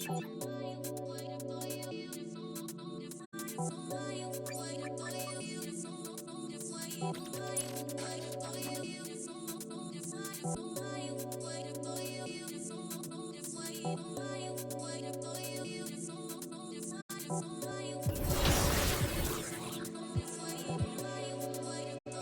Man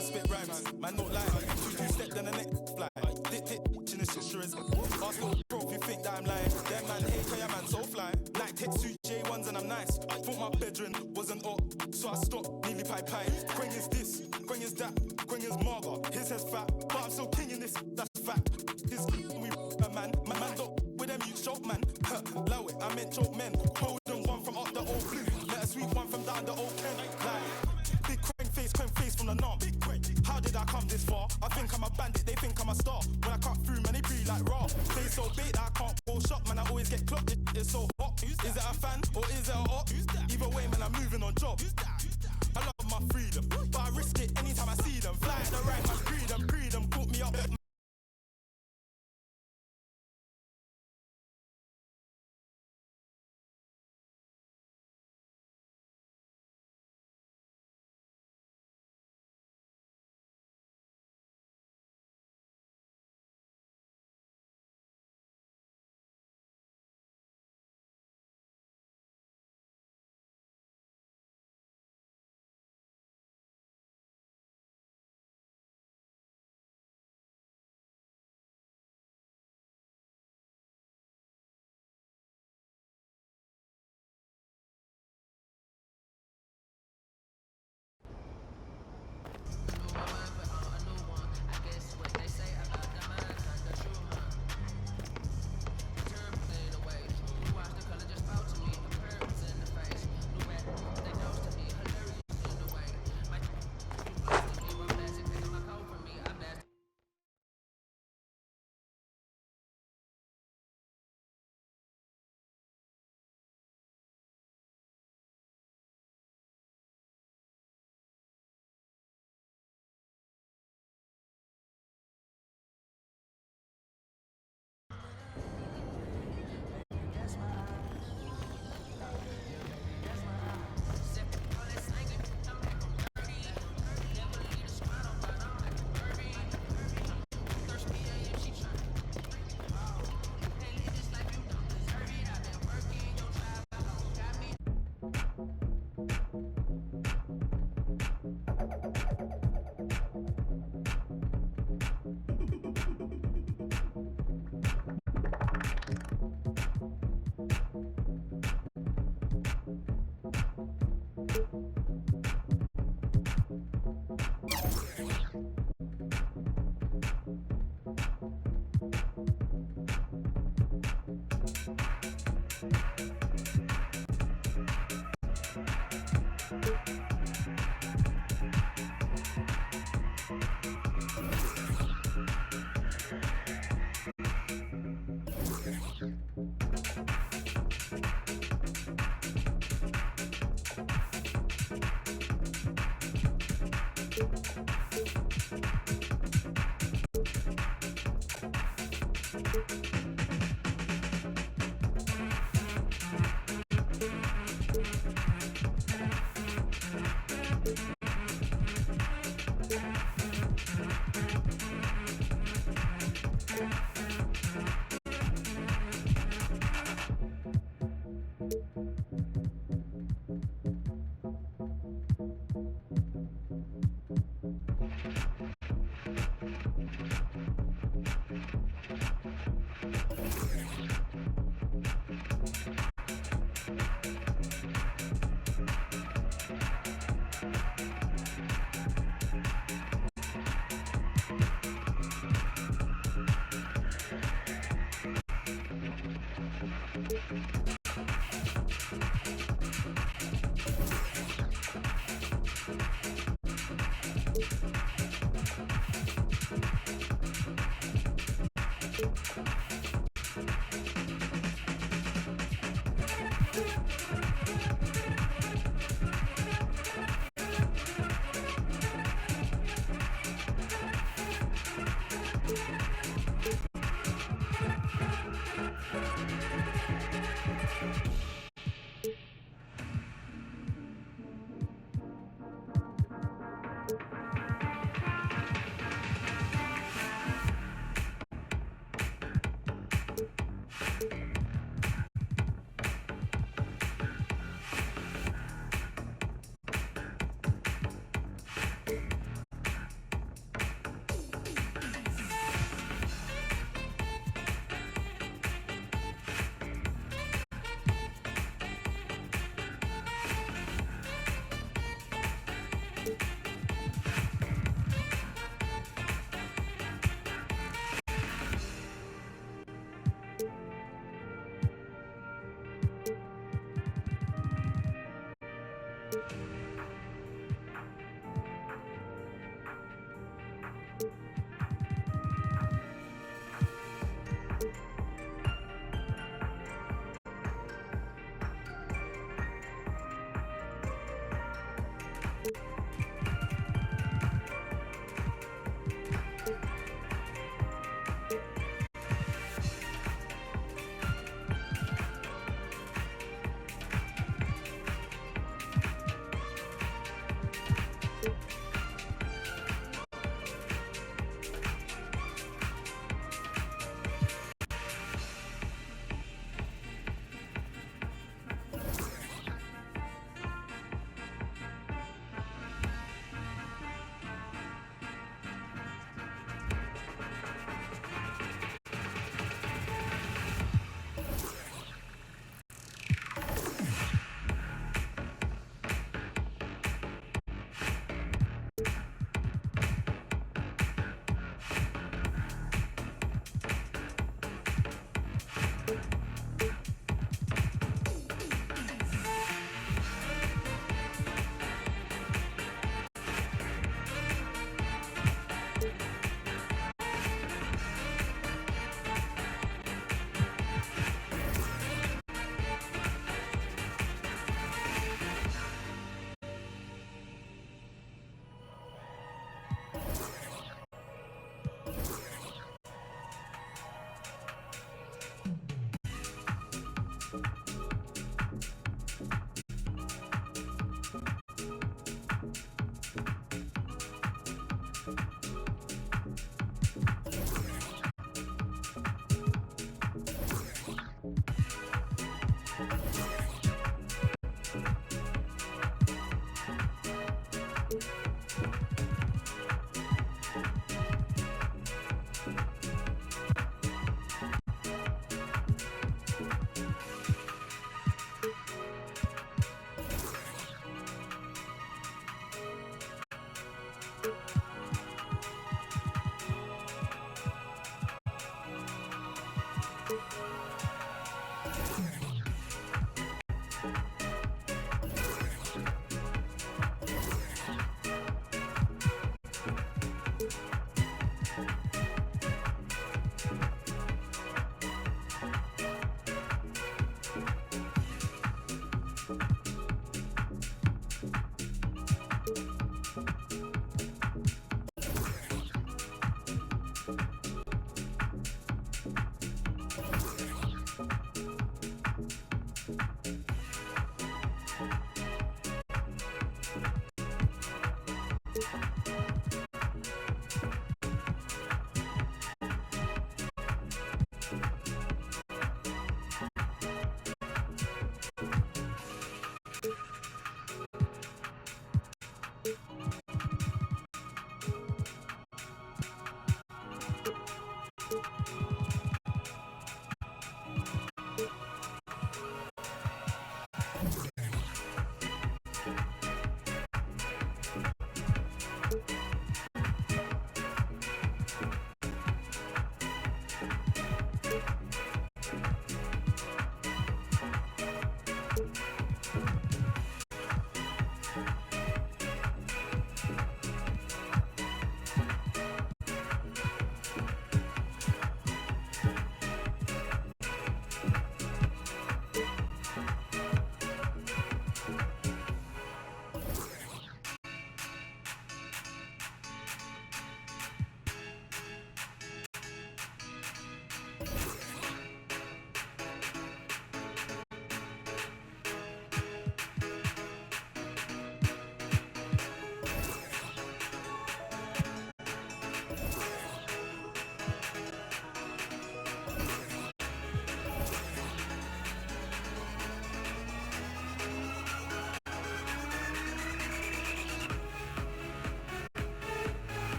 spit rhymes, man not lying. Two step then the next fly. Dick, in the shit sure is. Ask little bro if you think that I'm lying. Them man hate how your man so fly. Like text two J1s and I'm nice. Thought my bedroom wasn't up, so I stopped. Nearly pie. Quang is this, Quang is that, Quang is Marga. His head's fat, but I'm still king in this. That's fact. This we a man, my man don't with them you choke man. Low it, I meant choke men. Hold them one from up the old blue. Let a sweet one from down the old Ken. Like big Quang face from the norm. How did I come this far? I think I'm a bandit, they think I'm a star. When I cut through, man, they breathe like raw. They so bait that I can't go shop, man, I always get clocked. It's so hot. Is it a fan or is it a op? Either way, man, I'm moving on job. I love my freedom, but I risk it anytime I see them. Fly at the right, man, freedom, put me up.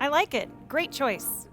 I like it. Great choice.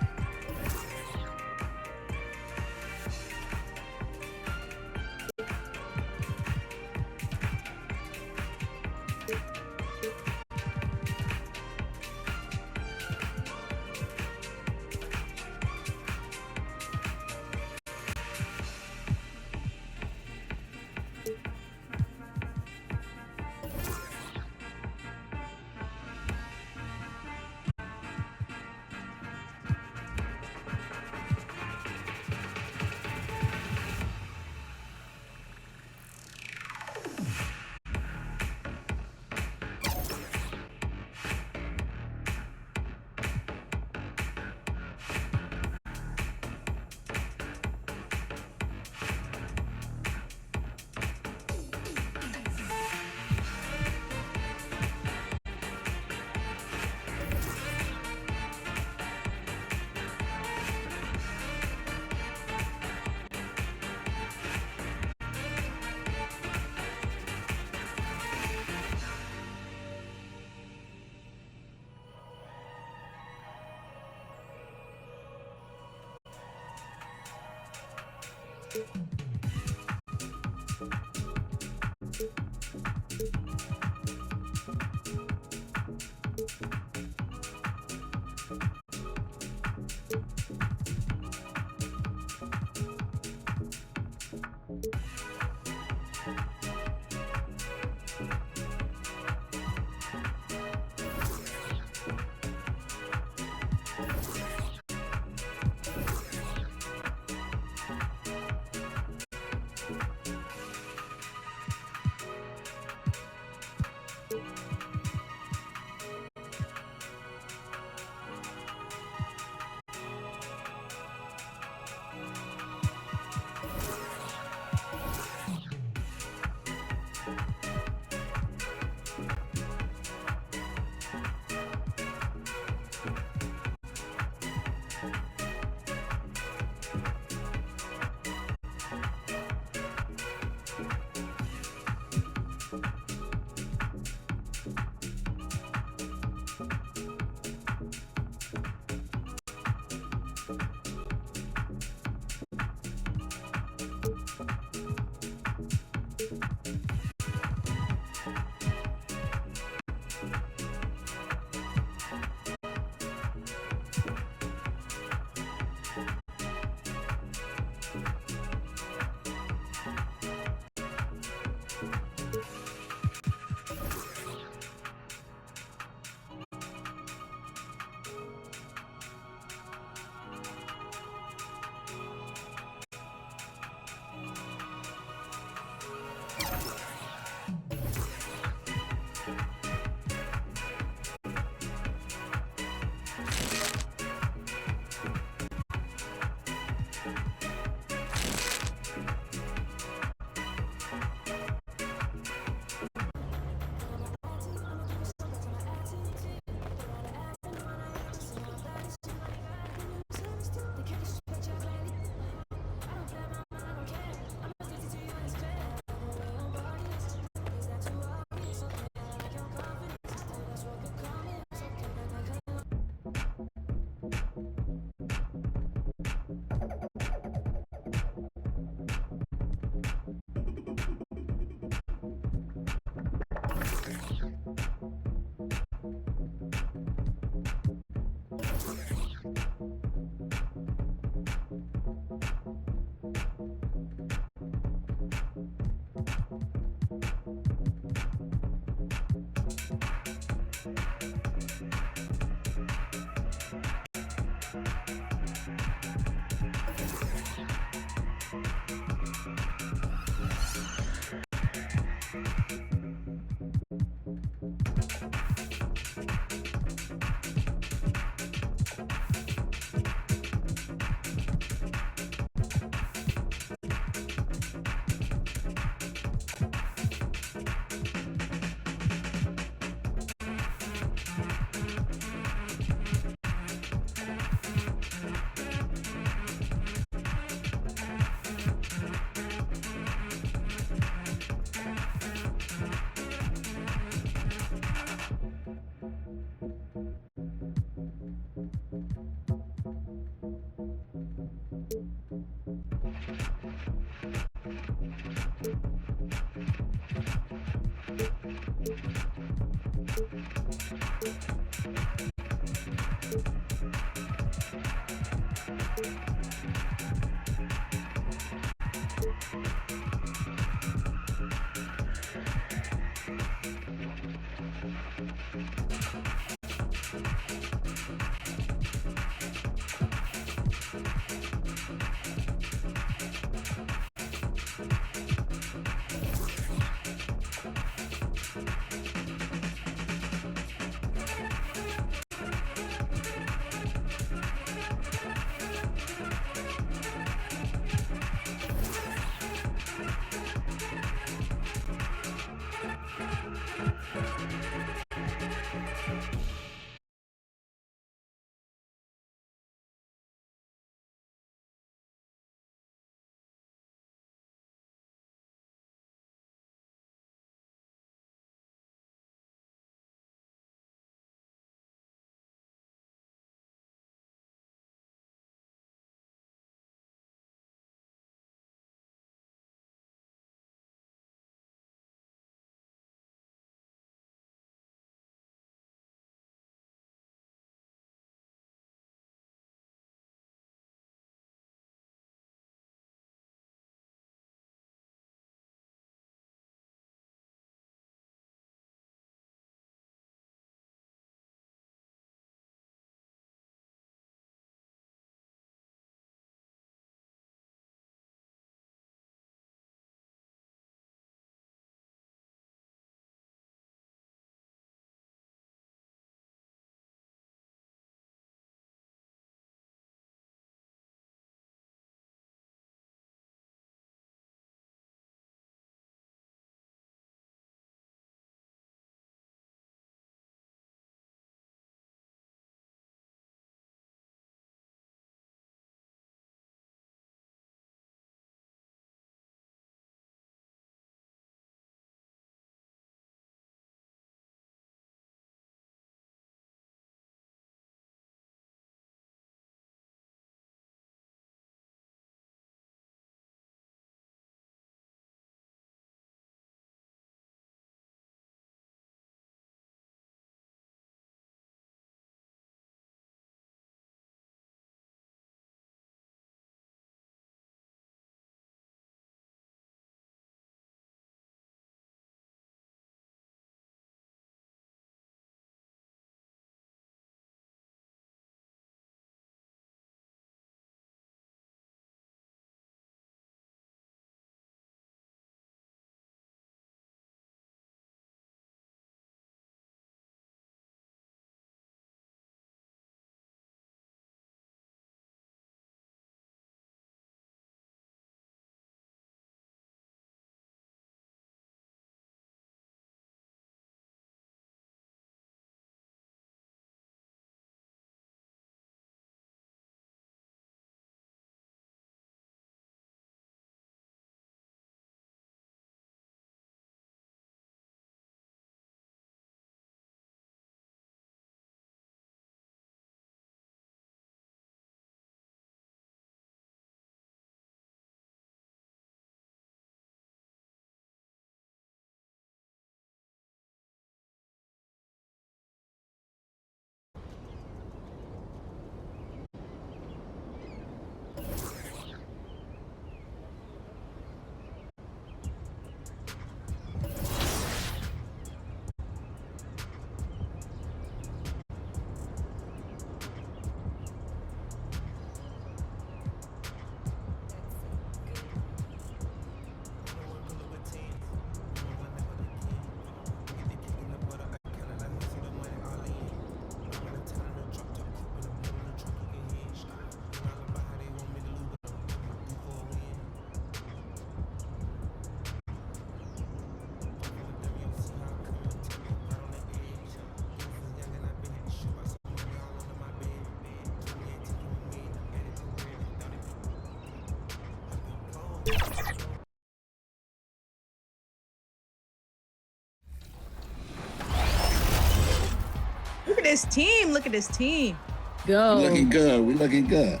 Look at this team. Look at this team. Go. We looking good. We looking good.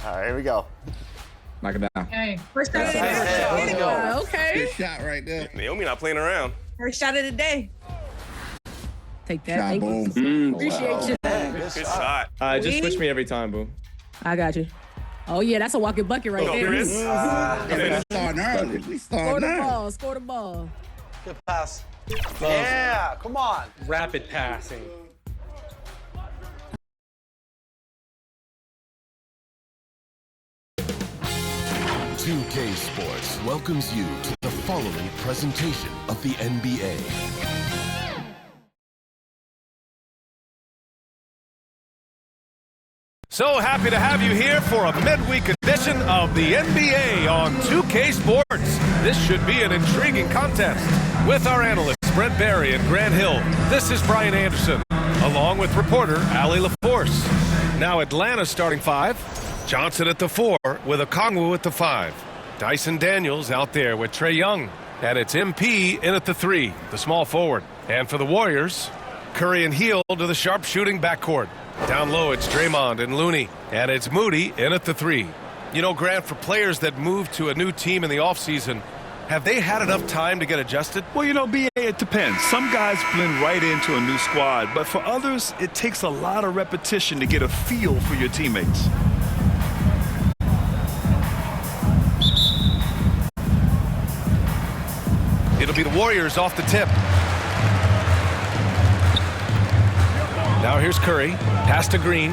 All right, here we go. Knock it down. Okay. First shot of the Let's day. go. Okay. Good shot right there. Naomi not playing around. First shot of the day. Take that. Shot, Thank boom. you. Appreciate you. Good shot. Just switch me every time, boo. I got you. Oh yeah, that's a walking bucket right Go, there. Chris. We starting early. We Score starting the early. ball. Score the ball. Good pass. Yeah, come on. Rapid passing. K Sports welcomes you to the following presentation of the NBA. So happy to have you here for a midweek edition of the NBA on 2K Sports. This should be an intriguing contest. With our analysts Brent Barry and Grant Hill, this is Brian Anderson, along with reporter Allie LaForce. Now Atlanta starting 5, Johnson at the 4 with Okongwu at the 5. Dyson Daniels out there with Trae Young. And it's MP in at the 3, the small forward. And for the Warriors, Curry and Hield to the sharpshooting backcourt. Down low, it's Draymond and Looney. And it's Moody in at the 3. You know, Grant, for players that move to a new team in the offseason, have they had enough time to get adjusted? Well, you know, B.A., it depends. Some guys blend right into a new squad. But for others, it takes a lot of repetition to get a feel for your teammates. It'll be the Warriors off the tip. Now here's Curry. Pass to Green.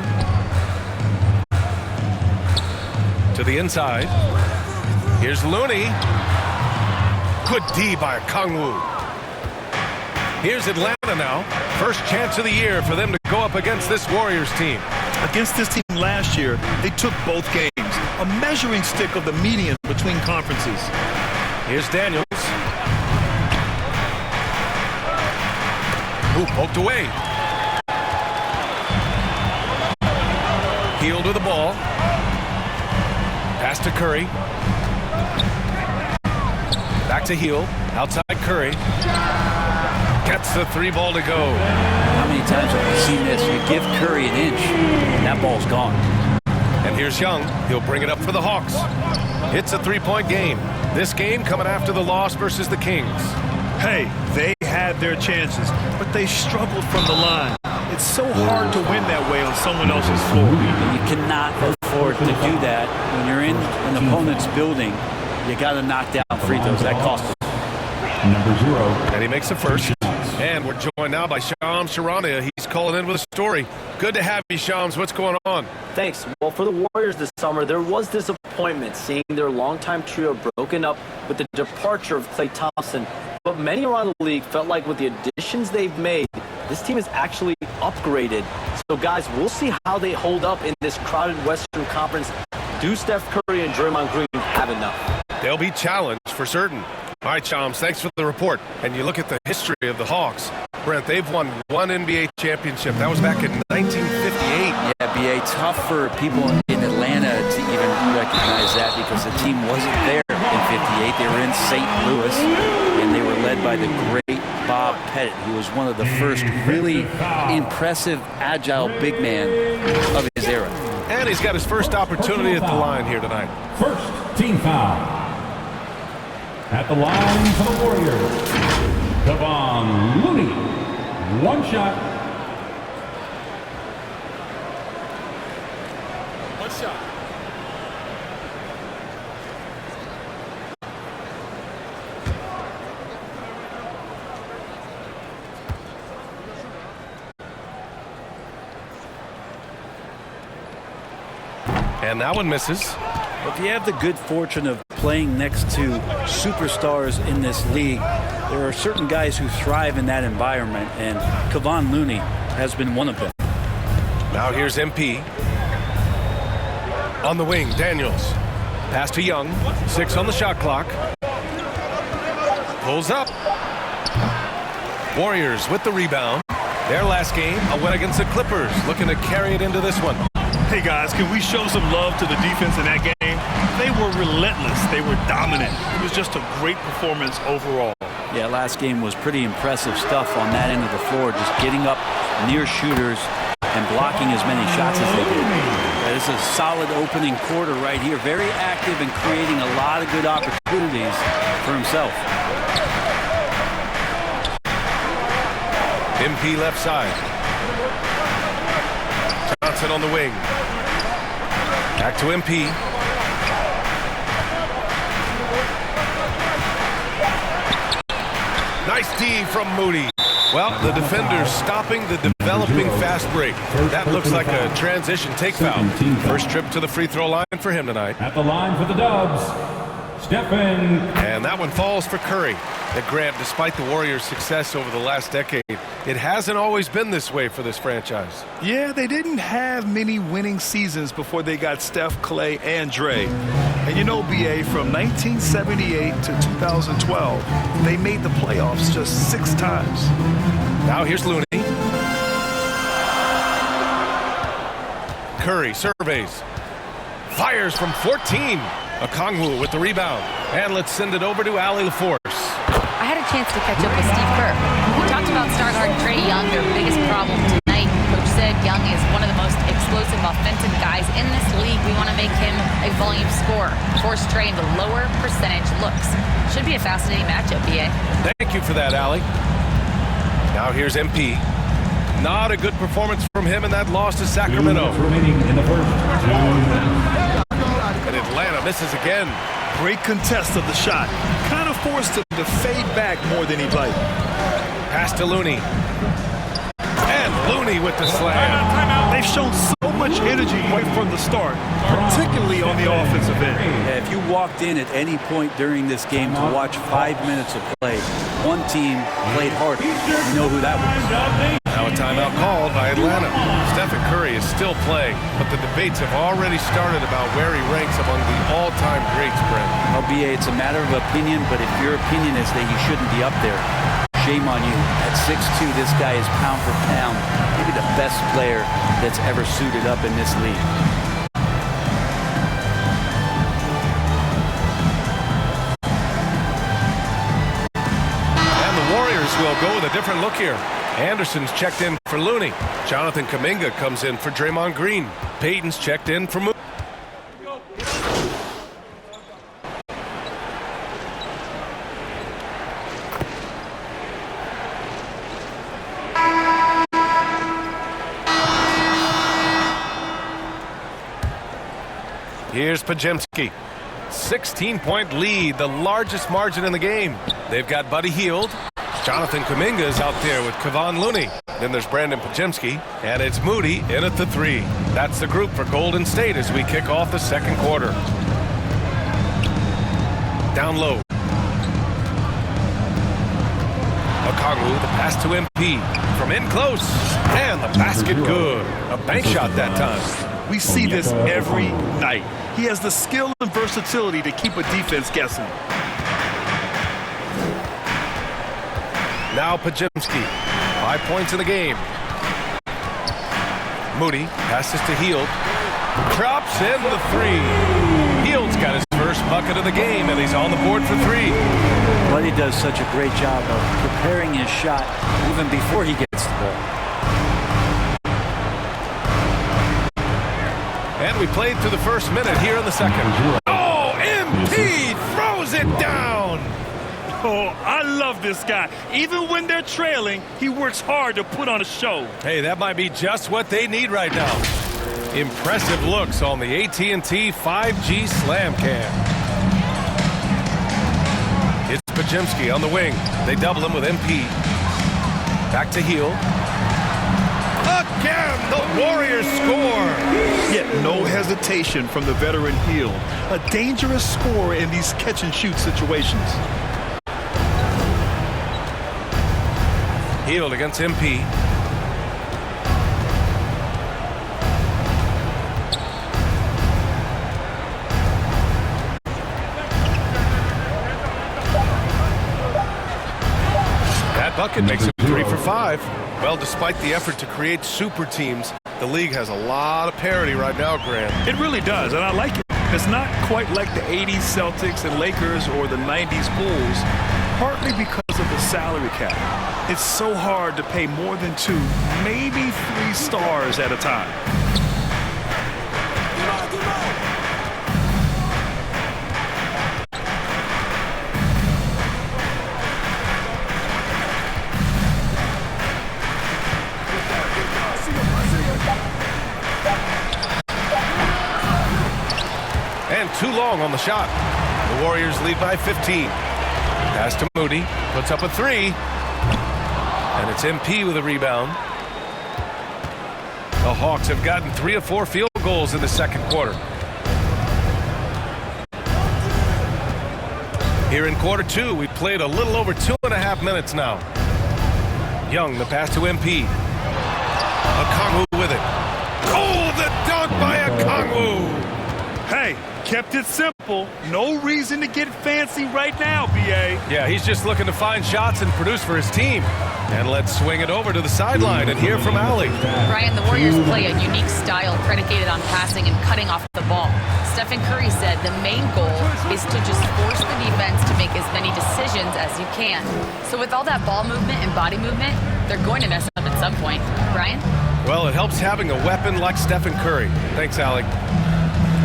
To the inside. Here's Looney. Good D by Okongwu. Here's Atlanta now. First chance of the year for them to go up against this Warriors team. Against this team last year, they took both games. A measuring stick of the median between conferences. Here's Daniels. Ooh, poked away. Hield with the ball. Pass to Curry. Back to Hield. Outside Curry. Gets the 3 ball to go. How many times have we seen this? You give Curry an inch, and that ball's gone. And here's Young. He'll bring it up for the Hawks. It's a 3-point game. This game coming after the loss versus the Kings. Hey, they had their chances, but they struggled from the line. It's so hard to win that way on someone else's floor. You cannot afford to do that when you're in an opponent's building. You got to knock down free throws. That costs. Number 0. And he makes the first. And we're joined now by Shams Charania. He's calling in with a story. Good to have you, Shams. What's going on? Thanks. Well, for the Warriors this summer, there was disappointment seeing their longtime trio broken up with the departure of Klay Thompson. But many around the league felt like with the additions they've made, this team is actually upgraded. So, guys, we'll see how they hold up in this crowded Western Conference. Do Steph Curry and Draymond Green have enough? They'll be challenged for certain. All right, Shams, thanks for the report. And you look at the history of the Hawks. Brent, they've won 1 NBA championship. That was back in 1958. Yeah, B.A., tough for people in Atlanta to even recognize that because the team wasn't there in 58. They were in St. Louis, and they were led by the great Bob Pettit, who was one of the first really impressive, agile big man of his era. And he's got his first opportunity at the line here tonight. First team foul. At the line for the Warriors, Kevon Looney. 1 shot. 1 shot. And that one misses. If you have the good fortune of playing next to superstars in this league, there are certain guys who thrive in that environment, and Kevon Looney has been one of them. Now here's MP. On the wing, Daniels. Pass to Young. 6 on the shot clock. Pulls up. Warriors with the rebound. Their last game, a win against the Clippers, looking to carry it into this one. Hey, guys, can we show some love to the defense in that game? They were relentless. They were dominant. It was just a great performance overall. Yeah, last game was pretty impressive stuff on that end of the floor, just getting up near shooters and blocking as many shots as they did. This is a solid opening quarter right here. Very active and creating a lot of good opportunities for himself. MP left side. Johnson on the wing. Back to MP. Nice D from Moody. Well, the defender's stopping the developing fast break. That looks like a transition take foul. First trip to the free throw line for him tonight. At the line for the Dubs, Stephen. And that one falls for Curry. And Grant, despite the Warriors' success over the last decade, it hasn't always been this way for this franchise. Yeah, they didn't have many winning seasons before they got Steph, Clay, and Dre. And you know, BA, from 1978 to 2012, they made the playoffs just 6 times. Now here's Looney. Curry surveys. Fires from 14. Okongwu with the rebound. And let's send it over to Allie LaForce. I had a chance to catch up with Steve Kerr. We talked about star guard Trae Young, their biggest problem tonight. Coach said Young is one of the most explosive offensive guys in this league. We want to make him a volume scorer. Force Trae into lower percentage looks. Should be a fascinating matchup, BA. Thank you for that, Allie. Now here's MP. Not a good performance from him in that loss to Sacramento. Remaining in the first 2 minutes. And Atlanta misses again. Great contest of the shot. Kind of forced him to fade back more than he'd like. Pass to Looney. And Looney with the slam. They've shown so much energy right from the start, particularly on the offensive end. Yeah, if you walked in at any point during this game to watch 5 minutes of play, one team played harder. You know who that was. Now a timeout called by Atlanta. Stephen Curry is still playing, but the debates have already started about where he ranks among the all-time greats, Brent. LBA, it's a matter of opinion, but if your opinion is that he shouldn't be up there, shame on you. At 6'2", this guy is pound for pound, maybe the best player that's ever suited up in this league. And the Warriors will go with a different look here. Anderson's checked in for Looney. Jonathan Kuminga comes in for Draymond Green. Payton's checked in for Moody. Here's Podziemski. 16-point lead, the largest margin in the game. They've got Buddy Hield. Jonathan Kuminga is out there with Kevon Looney. Then there's Brandon Podziemski, and it's Moody in at the 3. That's the group for Golden State as we kick off the second quarter. Down low. Okongwu, the pass to MP. From in close, and the basket good. A bank shot that time. We see this every night. He has the skill and versatility to keep a defense guessing. Now Podziemski, 5 points in the game. Moody passes to Hield. Drops in the 3. Hield's got his first bucket of the game, and he's on the board for 3. Buddy does such a great job of preparing his shot even before he gets the ball. And we played through the first minute here in the second. Oh, MP throws it down. Oh, I love this guy. Even when they're trailing, he works hard to put on a show. Hey, that might be just what they need right now. Impressive looks on the AT&T 5G Slam Cam. It's Podziemski on the wing. They double him with MP. Back to Hield. Again, the Warriors score. Yet no hesitation from the veteran Hield. A dangerous scorer in these catch-and-shoot situations. Hield against MP. That bucket makes it 3 for 5. Well, despite the effort to create super teams, the league has a lot of parity right now, Grant. It really does, and I like it. It's not quite like the 80s Celtics and Lakers or the 90s Bulls, partly because of the salary cap. It's so hard to pay more than 2, maybe 3 stars at a time. And too long on the shot. The Warriors lead by 15. Pass to Moody. Puts up a three. And it's MP with a rebound. The Hawks have gotten 3 of 4 field goals in the second quarter. Here in quarter 2, we played a little over 2.5 minutes now. Young, the pass to MP. Okongwu with it. Oh, the dunk by Okongwu! Hey, kept it simple. No reason to get fancy right now, BA. Yeah, he's just looking to find shots and produce for his team. And let's swing it over to the sideline and hear from Allie. Brian, the Warriors play a unique style predicated on passing and cutting off the ball. Stephen Curry said the main goal is to just force the defense to make as many decisions as you can. So with all that ball movement and body movement, they're going to mess up at some point. Brian? Well, it helps having a weapon like Stephen Curry. Thanks, Allie.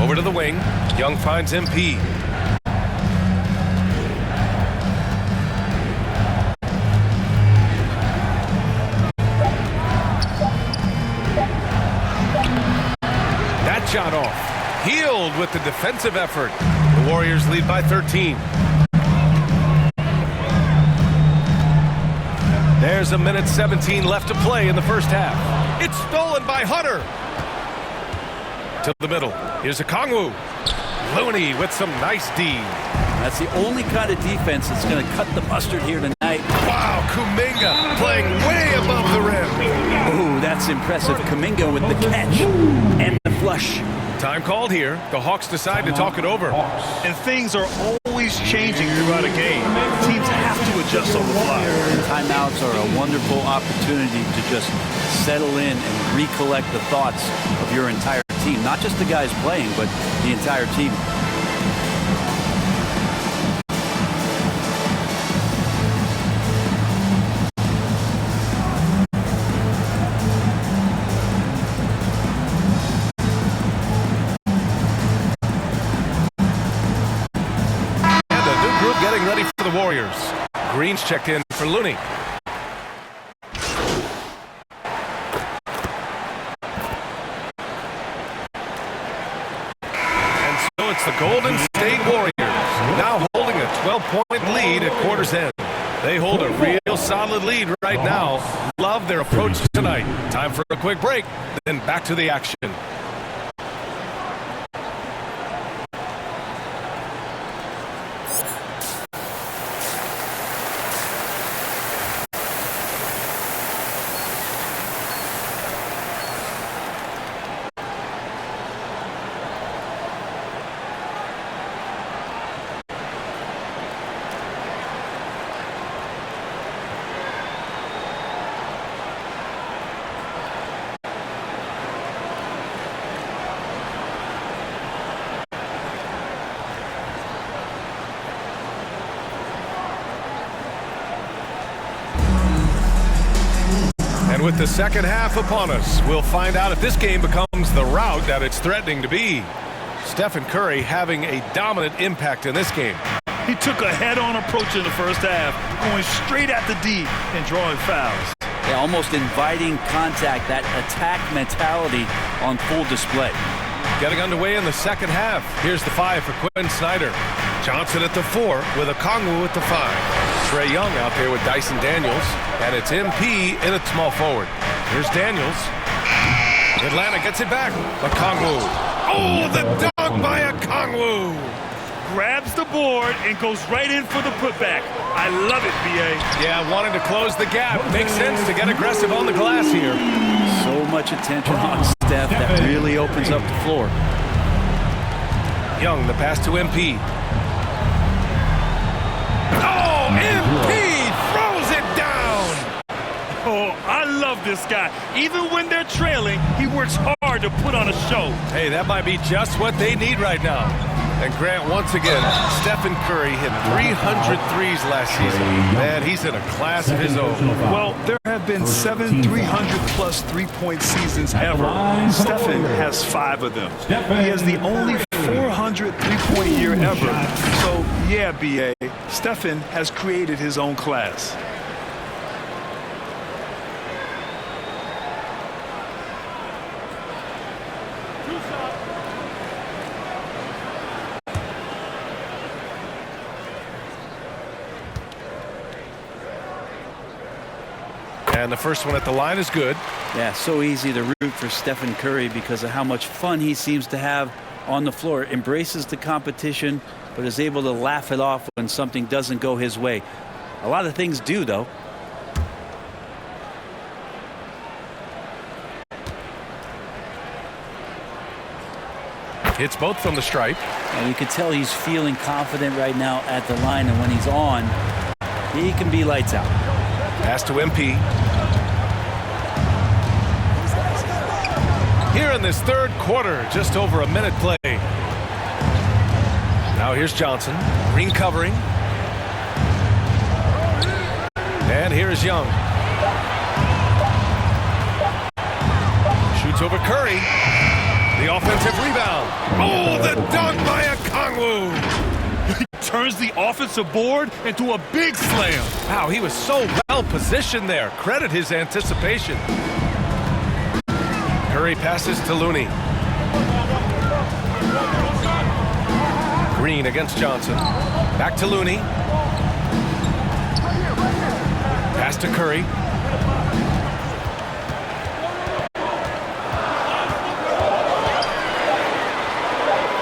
Over to the wing. Young finds MP. That shot off. Healed with the defensive effort. The Warriors lead by 13. There's a minute 17 left to play in the first half. It's stolen by Hunter. To the middle. Here's Okongwu. Looney with some nice D. That's the only kind of defense that's going to cut the mustard here tonight. Wow, Kuminga playing way above the rim. Oh, that's impressive. Kuminga with the catch and the flush. Time called here. The Hawks decide to talk it over. And things are always changing throughout a game. Teams have to adjust on the fly. And timeouts are a wonderful opportunity to just settle in and recollect the thoughts of your entire team. Not just the guys playing, but the entire team. Getting ready for the Warriors. Green's checked in for Looney. And so it's the Golden State Warriors, now holding a 12-point lead at quarter's end. They hold a real solid lead right now. Love their approach tonight. Time for a quick break, then back to the action. With the second half upon us, we'll find out if this game becomes the rout that it's threatening to be. Stephen Curry having a dominant impact in this game. He took a head-on approach in the first half, going straight at the D and drawing fouls. Yeah, almost inviting contact, that attack mentality on full display. Getting underway in the second half. Here's the 5 for Quinn Snyder. Johnson at the 4 with Okongwu at the 5. Trae Young out there with Dyson Daniels, and it's MP in at small forward. Here's Daniels. Atlanta gets it back. Okongwu. Oh, the dunk by Okongwu. Grabs the board and goes right in for the putback. I love it, BA. Yeah, wanting to close the gap. Makes sense to get aggressive on the glass here. So much attention on Steph that really opens up the floor. Young, the pass to MP. Oh, MP throws it down. Oh, I love this guy. Even when they're trailing, he works hard to put on a show. Hey, that might be just what they need right now. And Grant, once again, Stephen Curry hit 300 threes last season. Man, he's in a class of his own. Well, there have been 7 300-plus three-point seasons ever. Stephen has 5 of them. He has the only 400 three-point year ever. So, yeah, BA, Stephen has created his own class. And the first one at the line is good. Yeah, so easy to root for Stephen Curry because of how much fun he seems to have on the floor. Embraces the competition, but is able to laugh it off when something doesn't go his way. A lot of things do, though. Hits both from the stripe. And you can tell he's feeling confident right now at the line, and when he's on, he can be lights out. Pass to MP. Here in this third quarter, just over a minute play. Now here's Johnson. Green covering. And here is Young. Shoots over Curry. The offensive rebound. Oh, the dunk by Okongwu. He turns the offensive board into a big slam. Wow, he was so well positioned there. Credit his anticipation. Curry passes to Looney. Green against Johnson. Back to Looney. Pass to Curry.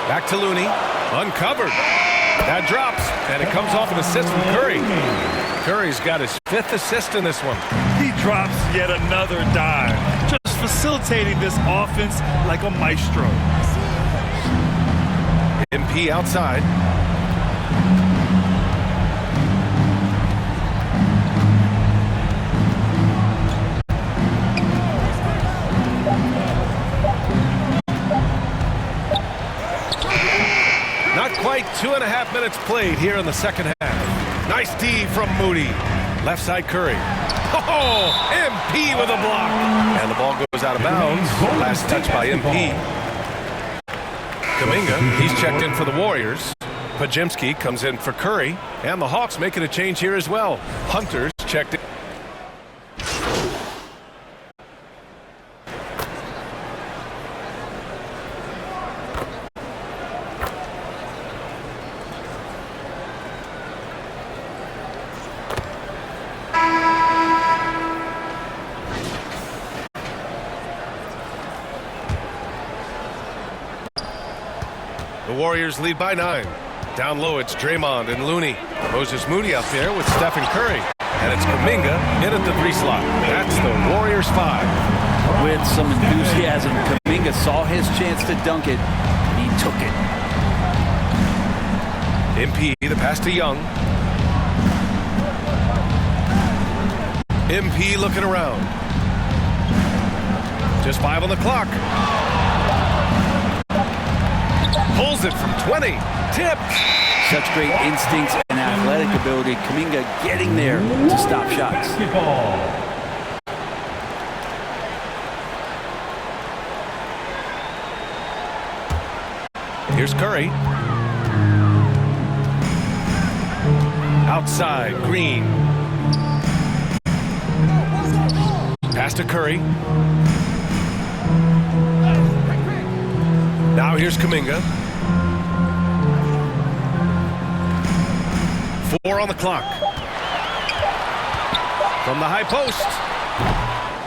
Back to Looney. Uncovered. That drops, and it comes off an assist from Curry. Curry's got his 5th assist in this one. He drops yet another dive, just facilitating this offense like a maestro. MP outside. Not quite 2.5 minutes played here in the second half. Nice D from Moody. Left side Curry. Oh, MP with a block. And the ball goes out of bounds. Last touch by MP. Kuminga, he's checked in for the Warriors. Podziemski comes in for Curry. And the Hawks making a change here as well. Hunter's checked in. The Warriors lead by 9. Down low, it's Draymond and Looney. Moses Moody out there with Stephen Curry. And it's Kuminga in at the 3 slot. That's the Warriors 5. With some enthusiasm, Kuminga saw his chance to dunk it. He took it. MP, the pass to Young. MP looking around. Just 5 on the clock. Pulls it from 20. Tipped. Such great instincts and athletic ability. Kuminga getting there to stop shots. Here's Curry. Outside, Green. Pass to Curry. Now here's Kuminga. 4 on the clock. From the high post.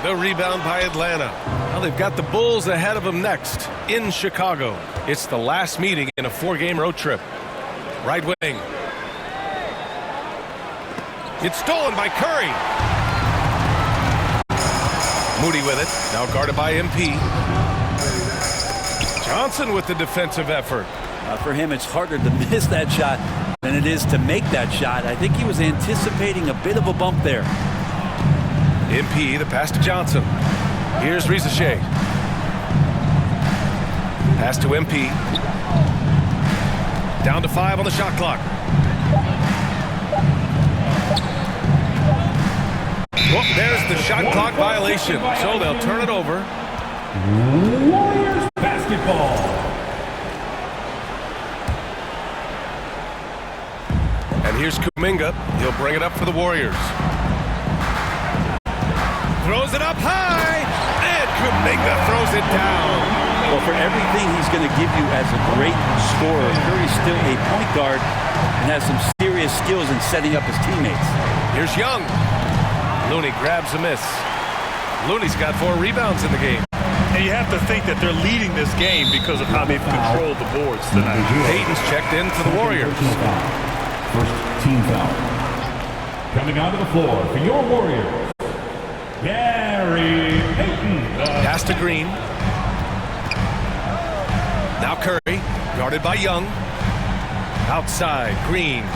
The rebound by Atlanta. Well, they've got the Bulls ahead of them next in Chicago. It's the last meeting in a 4-game road trip. Right wing. It's stolen by Curry. Moody with it. Now guarded by MP. Johnson with the defensive effort. For him, it's harder to miss that shot than it is to make that shot. I think he was anticipating a bit of a bump there. MP, the pass to Johnson. Here's Rizachet. Pass to MP. Down to 5 on the shot clock. Oh, there's the shot clock violation. So they'll turn it over. Warriors basketball. And here's Kuminga. He'll bring it up for the Warriors. Throws it up high. And Kuminga throws it down. Well, for everything he's going to give you as a great scorer, Curry's still a point guard and has some serious skills in setting up his teammates. Here's Young. Looney grabs a miss. Looney's got 4 rebounds in the game. And you have to think that they're leading this game because of how they've controlled the boards tonight. Payton's checked in for the Warriors. First team foul. Coming onto the floor for your Warriors, Gary Payton. Pass to Green. Now Curry, guarded by Young. Outside, Green.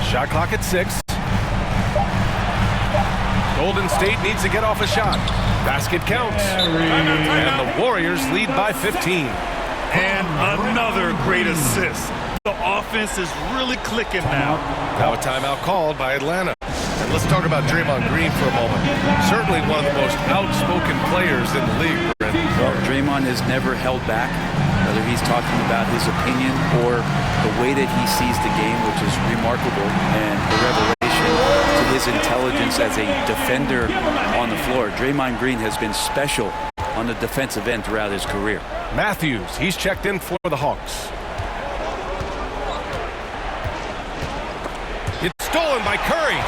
Shot clock at 6. Golden State needs to get off a shot. Basket counts. And the Warriors lead by 15. And another great assist. The offense is really clicking now. Now a timeout called by Atlanta. And let's talk about Draymond Green for a moment. Certainly one of the most outspoken players in the league. Well, Draymond has never held back, whether he's talking about his opinion or the way that he sees the game, which is remarkable and a revelation to his intelligence as a defender on the floor. Draymond Green has been special on the defensive end throughout his career. Matthews, he's checked in for the Hawks. It's stolen by Curry.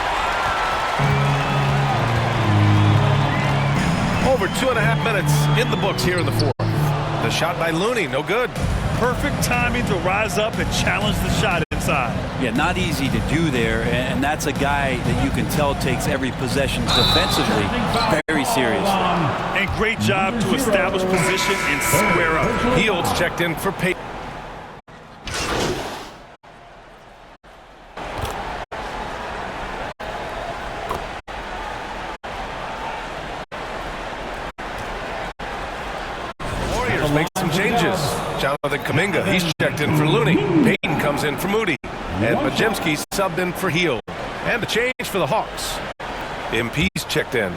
Over 2.5 minutes in the books here in the fourth. The shot by Looney, no good. Perfect timing to rise up and challenge the shot inside. Yeah, not easy to do there, and that's a guy that you can tell takes every possession defensively very seriously. And great job to establish position and square up. Hields checked in for Payton. Warriors make some changes. Jonathan Kuminga, he's checked in for Looney. Payton comes in for Moody. And Majemski subbed in for Hield. And a change for the Hawks. MP's checked in.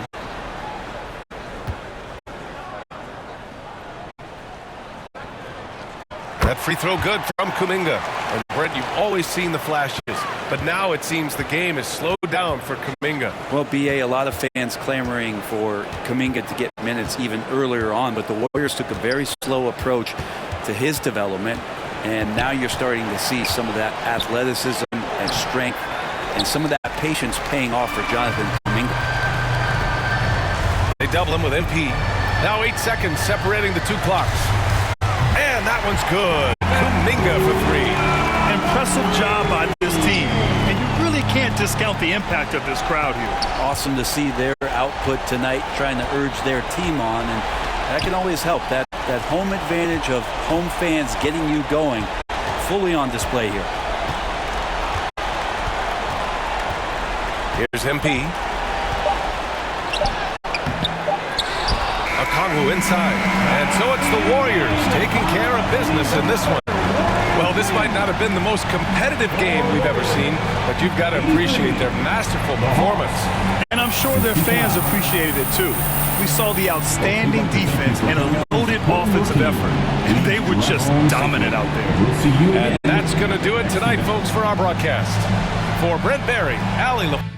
That free throw good from Kuminga. And Brent, you've always seen the flashes, but now it seems the game is slowed down for Kuminga. Well, BA, a lot of fans clamoring for Kuminga to get minutes even earlier on, but the Warriors took a very slow approach to his development, and now you're starting to see some of that athleticism and strength and some of that patience paying off for Jonathan Kuminga. They double him with MP. Now 8 seconds separating the 2 clocks. And that one's good. Kuminga for 3. Impressive job by this team. And you really can't discount the impact of this crowd here. Awesome to see their output tonight, trying to urge their team on, and that can always help. That home advantage of home fans getting you going, fully on display here. Here's MP. Okongwu inside. And so it's the Warriors taking care of business in this one. Well, this might not have been the most competitive game we've ever seen, but you've got to appreciate their masterful performance. And I'm sure their fans appreciated it too. We saw the outstanding defense and a loaded offensive effort, and they were just dominant out there. And that's going to do it tonight, folks, for our broadcast. For Brent Barry, Allie LaFleur.